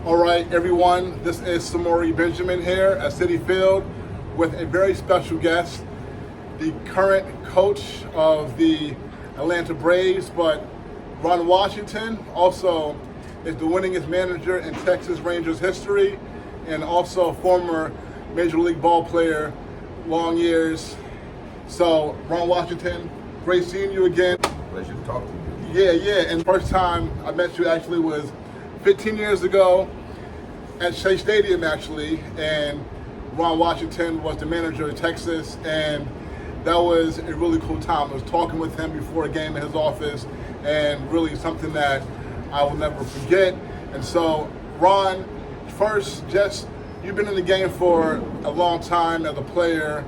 All right, everyone, this is Samori Benjamin here at Citi Field with a very special guest, the current coach of the Atlanta Braves, but Ron Washington also is the winningest manager in Texas Rangers history, and also former Major League ball player, long years. So, Ron Washington, great seeing you again. Pleasure to talk to you. Yeah, and the first time I met you actually was 15 years ago at Shea Stadium, actually, and Ron Washington was the manager of Texas, and that was a really cool time. I was talking with him before a game in his office, and really something that I will never forget. And so, Ron, first, just, you've been in the game for a long time as a player,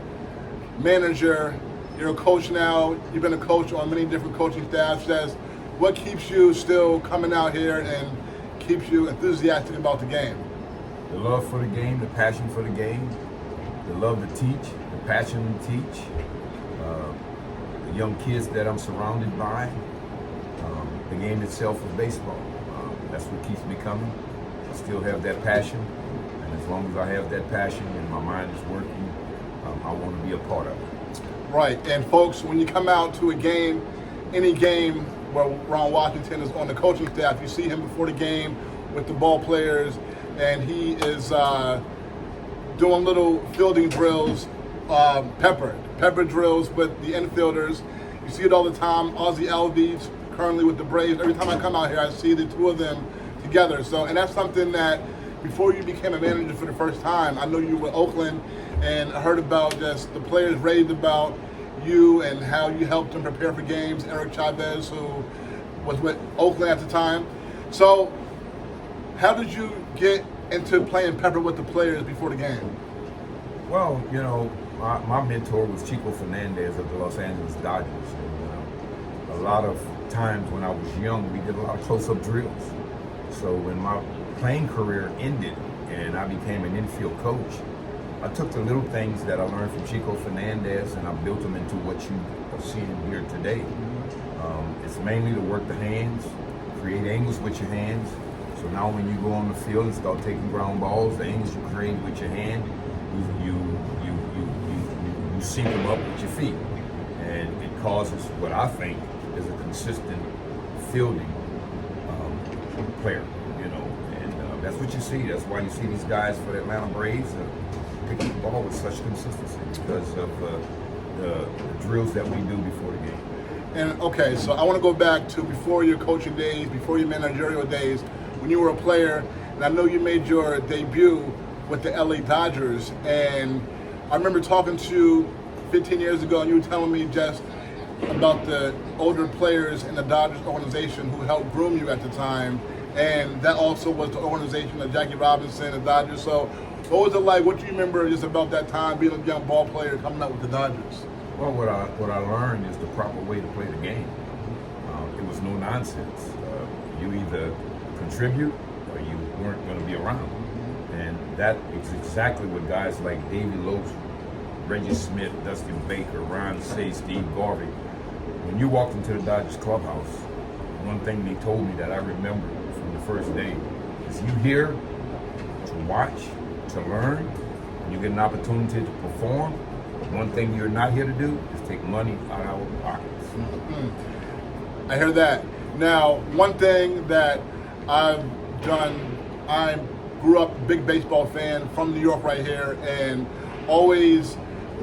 manager, you're a coach now, you've been a coach on many different coaching staffs. Just what keeps you still coming out here and keeps you enthusiastic about the game? The love for the game, the passion for the game, the love to teach, the passion to teach, the young kids that I'm surrounded by, the game itself of baseball. That's what keeps me coming. I still have that passion, and as long as I have that passion and my mind is working, I want to be a part of it. Right, and folks, when you come out to a game, any game where Ron Washington is on the coaching staff, you see him before the game with the ball players, and he is doing little fielding drills, pepper drills with the infielders. You see it all the time. Ozzie Albies currently with the Braves. Every time I come out here, I see the two of them together. So, and that's something that before you became a manager for the first time, I know you were in Oakland, and I heard about just the players raved about you and how you helped them prepare for games. Eric Chavez, who was with Oakland at the time. So, how did you get into playing pepper with the players before the game? Well, you know, my mentor was Chico Fernandez of the Los Angeles Dodgers. And, a lot of times when I was young, we did a lot of close-up drills. So when my playing career ended and I became an infield coach, I took the little things that I learned from Chico Fernandez and I built them into what you are seeing here today. It's mainly to work the hands, create angles with your hands. So now when you go on the field and start taking ground balls, the angles you create with your hand, you sync them up with your feet. And it causes what I think is a consistent fielding player, you know. And that's what you see. That's why you see these guys for the Atlanta Braves picking the ball with such consistency because of the drills that we do before the game. And okay, so I want to go back to before your coaching days, before your managerial days, when you were a player, and I know you made your debut with the LA Dodgers, and I remember talking to you 15 years ago, and you were telling me just about the older players in the Dodgers organization who helped groom you at the time, and that also was the organization of Jackie Robinson and Dodgers. So what was it like? What do you remember just about that time being a young ball player coming up with the Dodgers? Well, what I learned is the proper way to play the game. It was no nonsense. You either contribute or you weren't going to be around. And that is exactly what guys like Davey Loach, Reggie Smith, Dustin Baker, Ron Say, Steve Garvey, when you walked into the Dodgers clubhouse, one thing they told me that I remember from the first day is you here to watch, to learn, and you get an opportunity to perform. One thing you're not here to do is take money out of our pockets. Mm-hmm. I hear that. Now, one thing that I've done, I grew up a big baseball fan from New York right here, and always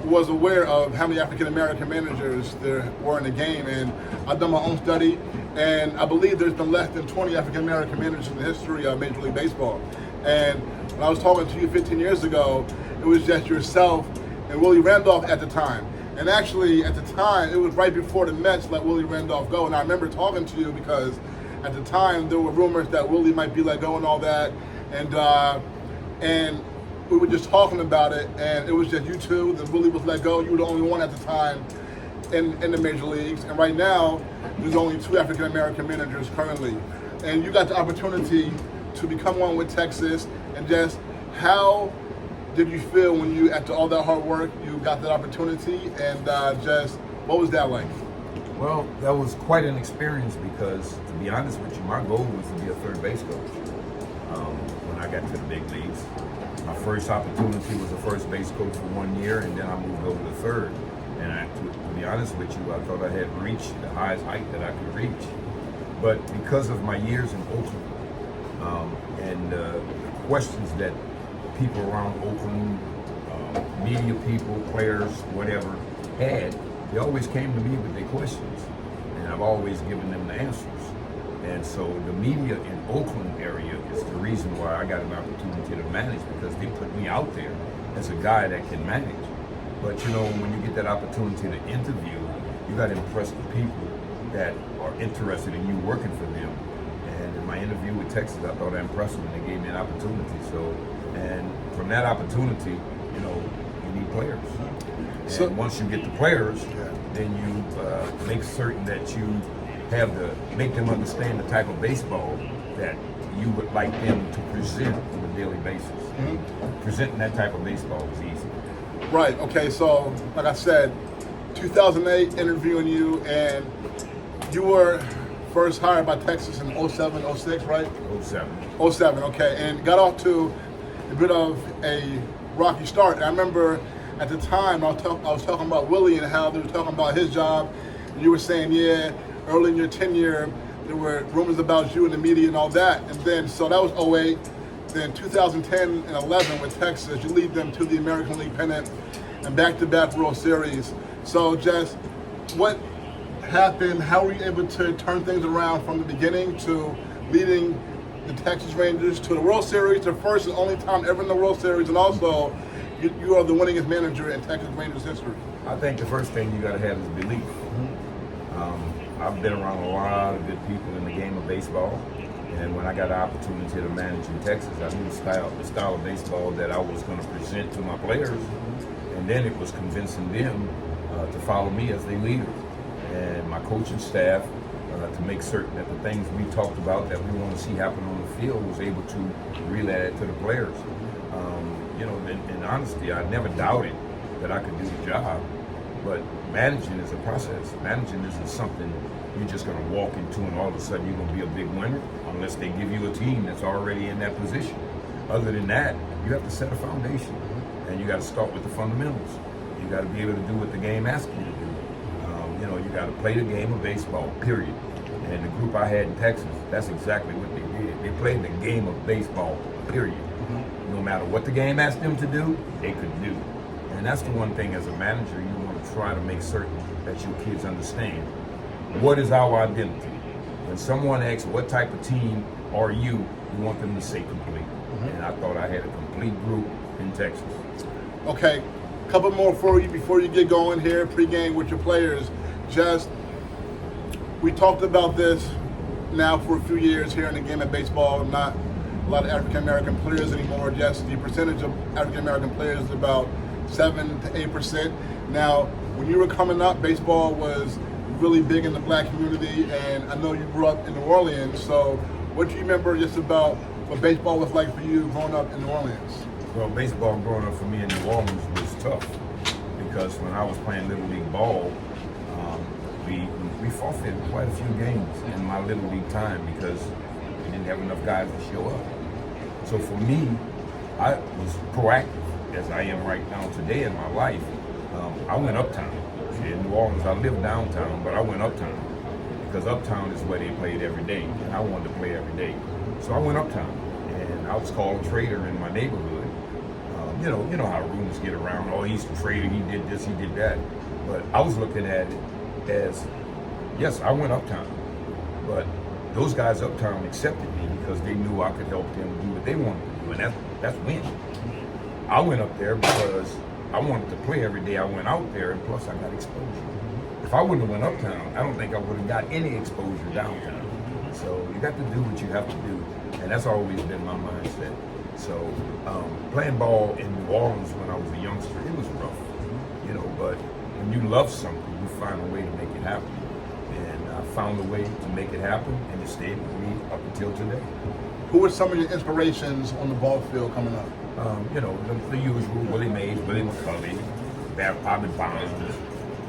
was aware of how many African American managers there were in the game, and I've done my own study, and I believe there's been less than 20 African American managers in the history of Major League Baseball. And when I was talking to you 15 years ago, it was just yourself and Willie Randolph at the time. And actually, at the time, it was right before the Mets let Willie Randolph go. And I remember talking to you because at the time, there were rumors that Willie might be let go and all that. And we were just talking about it, and it was just you two. That Willie was let go. You were the only one at the time in the major leagues. And right now, there's only 2 African American managers currently. And you got the opportunity to become one with Texas. And just how did you feel when you, after all that hard work, you got that opportunity? And just what was that like? Well, that was quite an experience because, to be honest with you, my goal was to be a third base coach. When I got to the big leagues. My first opportunity was a first base coach for 1 year, and then I moved over to third. And to be honest with you, I thought I had reached the highest height that I could reach. But because of my years in Oakland and the questions that people around Oakland, media people, players, whatever, had, they always came to me with their questions. And I've always given them the answers. And so the media in Oakland area is the reason why I got an opportunity to manage, because they put me out there as a guy that can manage. But you know, when you get that opportunity to interview, you got to impress the people that are interested in you working for them. And in my interview with Texas, I thought I impressed them, and they gave me an opportunity. So, and from that opportunity, you know, you need players. So once you get the players, then you make certain that you make them understand the type of baseball that you would like them to present on a daily basis. Presenting that type of baseball is easy. Right, okay, so like I said, 2008 interviewing you, and you were first hired by Texas in 07, 06, right? 07. 07, okay, and got off to a bit of a rocky start. And I remember at the time I was talking about Willie and how they were talking about his job, and you were saying, yeah, early in your tenure, there were rumors about you in the media and all that. And then, so that was 08. Then 2010 and 11 with Texas, you lead them to the American League pennant and back-to-back World Series. So just what happened? How were you able to turn things around from the beginning to leading the Texas Rangers to the World Series, the first and only time ever in the World Series, and also you are the winningest manager in Texas Rangers history? I think the first thing you got to have is belief. I've been around a lot of good people in the game of baseball, and when I got the opportunity to manage in Texas, I knew the style of baseball that I was going to present to my players, and then it was convincing them to follow me as their leader, and my coaching staff to make certain that the things we talked about that we want to see happen on the field was able to relay that to the players. You know, in honesty, I never doubted that I could do the job, but managing is a process. Managing isn't something you're just going to walk into and all of a sudden you're going to be a big winner unless they give you a team that's already in that position. Other than that, you have to set a foundation, and you got to start with the fundamentals. You got to be able to do what the game asks you to do. You know, you got to play the game of baseball, period. And the group I had in Texas, that's exactly what they did. They played the game of baseball, period. No matter what the game asked them to do, they could do. And that's the one thing as a manager, you want to try to make certain that your kids understand. What is our identity? When someone asks, what type of team are you, you want them to say complete. And I thought I had a complete group in Texas. Okay, a couple more for you before you get going here, pregame with your players. Just, we talked about this now for a few years here in the game of baseball. Not a lot of African-American players anymore. Just the percentage of African-American players is about 7 to 8%. Now, when you were coming up, baseball was really big in the black community, and I know you grew up in New Orleans, so what do you remember just about what baseball was like for you growing up in New Orleans? Well, baseball growing up for me in New Orleans was tough, because when I was playing Little League ball, we forfeited quite a few games in my Little League time because we didn't have enough guys to show up. So for me, I was proactive, as I am right now today in my life. I went uptown. In New Orleans, I lived downtown, but I went uptown because uptown is where they played every day, and I wanted to play every day. So I went uptown, and I was called a traitor in my neighborhood. You know how rumors get around. Oh, he's a traitor. He did this. He did that. But I was looking at it as, yes, I went uptown, but those guys uptown accepted me because they knew I could help them do what they wanted to do, and that's winning. I went up there because I wanted to play every day I went out there, and plus I got exposure. If I wouldn't have went uptown, I don't think I would have got any exposure downtown. So you got to do what you have to do, and that's always been my mindset. So playing ball in New Orleans when I was a youngster, it was rough, but when you love something, you find a way to make it happen. And I found a way to make it happen, and it stayed with me up until today. Who were some of your inspirations on the ball field coming up? The usual: Willie Mays, Billy McCulley, Bobby Bonds,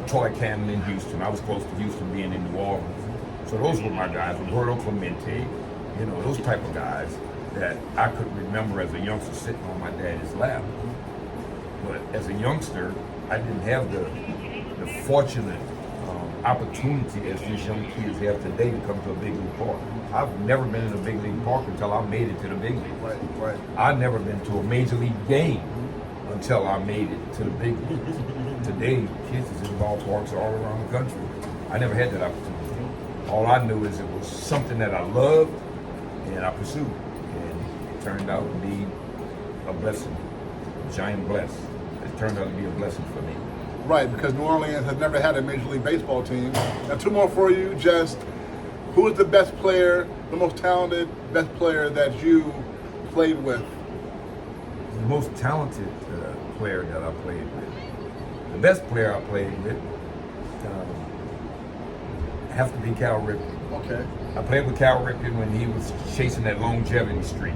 Troy Cannon in Houston. I was close to Houston being in New Orleans. So those were my guys. Roberto Clemente, those type of guys. that I could remember as a youngster sitting on my daddy's lap. But as a youngster, I didn't have the fortunate opportunity as these young kids have today to come to a big league park. I've never been in a big league park until I made it to the big league. Right. I've never been to a major league game until I made it to the big leagues. Today, kids is in ballparks all around the country. I never had that opportunity. All I knew is it was something that I loved and I pursued. And it turned out to be a blessing, a giant bless. It turned out to be a blessing for me. Right, because New Orleans has never had a Major League Baseball team. Now, two more for you. Just who is the best player, the most talented best player that you played with? The most talented player that I played with, the best player I played with, have to be Cal Ripken. Okay. I played with Cal Ripken when he was chasing that longevity streak.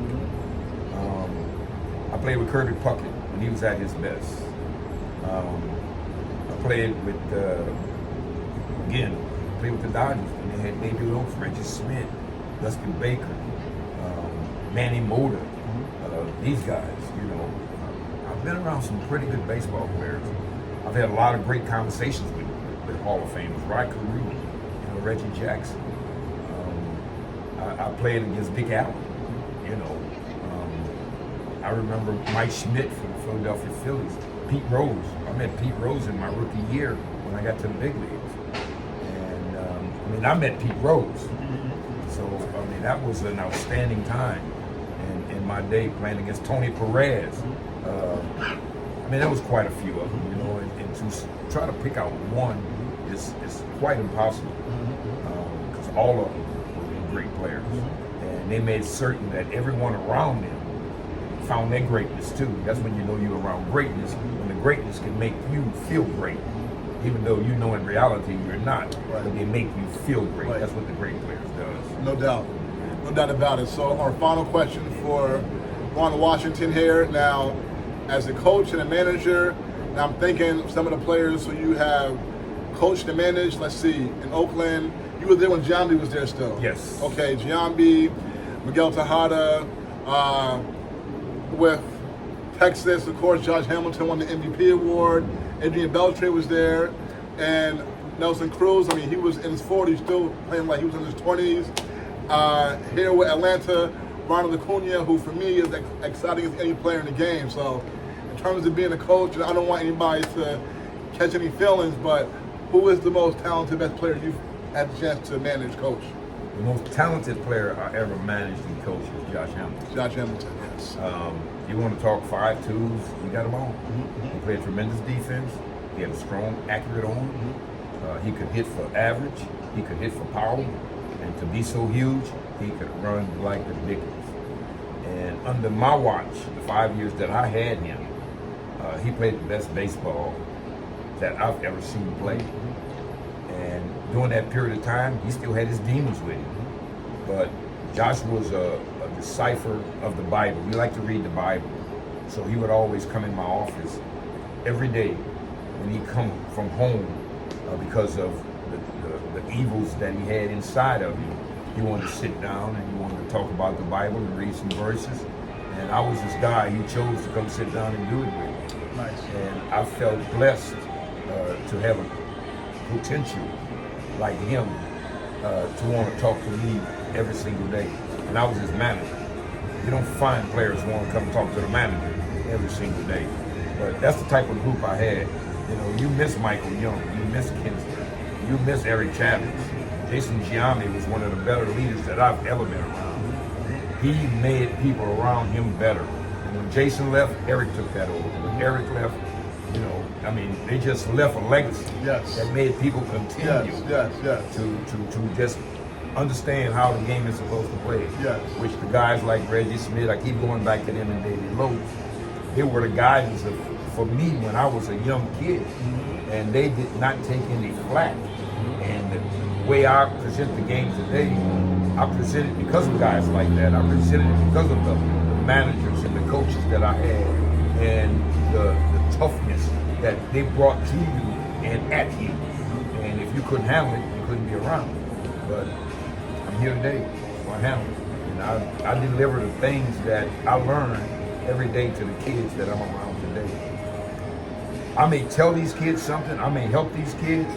I played with Kirby Puckett when he was at his best. I played with, played with the Dodgers when they had Baby Oaks, Reggie Smith, Dustin Baker, Manny Moda, these guys, you know. I've been around some pretty good baseball players. I've had a lot of great conversations with Hall of Famers, Rod Carew, Reggie Jackson. I played against Dick Allen, you know. I remember Mike Schmidt from the Philadelphia Phillies, Pete Rose. I met Pete Rose in my rookie year when I got to the big leagues. And I met Pete Rose. So, that was an outstanding time in my day playing against Tony Perez. There was quite a few of them, you know, and to try to pick out one is quite impossible because all of them were great players. And they made certain that everyone around them found their greatness too. That's when you know you're around greatness, when the greatness can make you feel great, even though you know in reality you're not, right. But they make you feel great. Right. That's what the great players does. No doubt about it. So our final question for Ron Washington here. Now, as a coach and a manager, now I'm thinking of some of the players who you have coached and managed. Let's see, in Oakland, you were there when Giambi was there still. Yes. Okay, Giambi, Miguel Tejada, with Texas, of course, Josh Hamilton won the MVP award. Adrian Beltre was there, and Nelson Cruz. He was in his 40s, still playing like he was in his 20s. Here with Atlanta, Ronald Acuna, who for me is exciting as any player in the game. So, in terms of being a coach, and I don't want anybody to catch any feelings, but who is the most talented, best player you've had the chance to manage, coach? The most talented player I ever managed and coached was Josh Hamilton. Josh Hamilton, yes. You want to talk 5'2", he got them all. He played tremendous defense. He had a strong, accurate arm. He could hit for average. He could hit for power. And to be so huge, he could run like the Dickens. And under my watch, the 5 years that I had him, he played the best baseball that I've ever seen play. And during that period of time, he still had his demons with him. But Josh was a decipher of the Bible. We like to read the Bible. So he would always come in my office every day when he come from home because of the evils that he had inside of him. He wanted to sit down and he wanted to talk about the Bible and read some verses. And I was this guy he chose to come sit down and do it with me. Nice. And I felt blessed to have a potential like him to want to talk to me every single day. And I was his manager. You don't find players who want to come talk to the manager every single day. But that's the type of group I had. You know, you miss Michael Young, you miss Kinsley, you miss Eric Chavez. Jason Giambi was one of the better leaders that I've ever been around. He made people around him better. And when Jason left, Eric took that over. When Eric left, they just left a legacy that made people continue to just understand how the game is supposed to play. Yes. Which the guys like Reggie Smith, I keep going back to them and David Lowe, they were the guidance for me when I was a young kid. And they did not take any flack. And the way I present the game today, I present it because of guys like that. I present it because of the managers and the coaches that I had and the toughness that they brought to you and at you. And if you couldn't handle it, you couldn't be around. But I'm here today, so I handle it. And I deliver the things that I learn every day to the kids that I'm around today. I may tell these kids something, I may help these kids,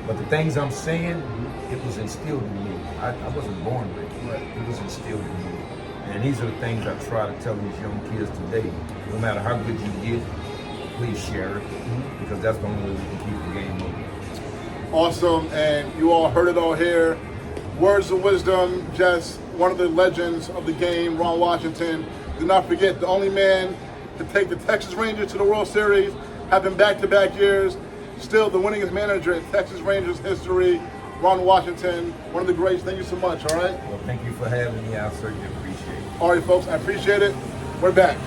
but the things I'm saying, it was instilled in me. I wasn't born with it. It was instilled in me. And these are the things I try to tell these young kids today. No matter how good you get, please share it, because that's the only way we can keep the game moving. Awesome, and you all heard it all here. Words of wisdom, just one of the legends of the game, Ron Washington. Do not forget, the only man to take the Texas Rangers to the World Series, having back-to-back years, still the winningest manager in Texas Rangers history, Ron Washington, one of the greats. Thank you so much, all right? Well, thank you for having me. I certainly appreciate it. All right, folks, I appreciate it. We're back.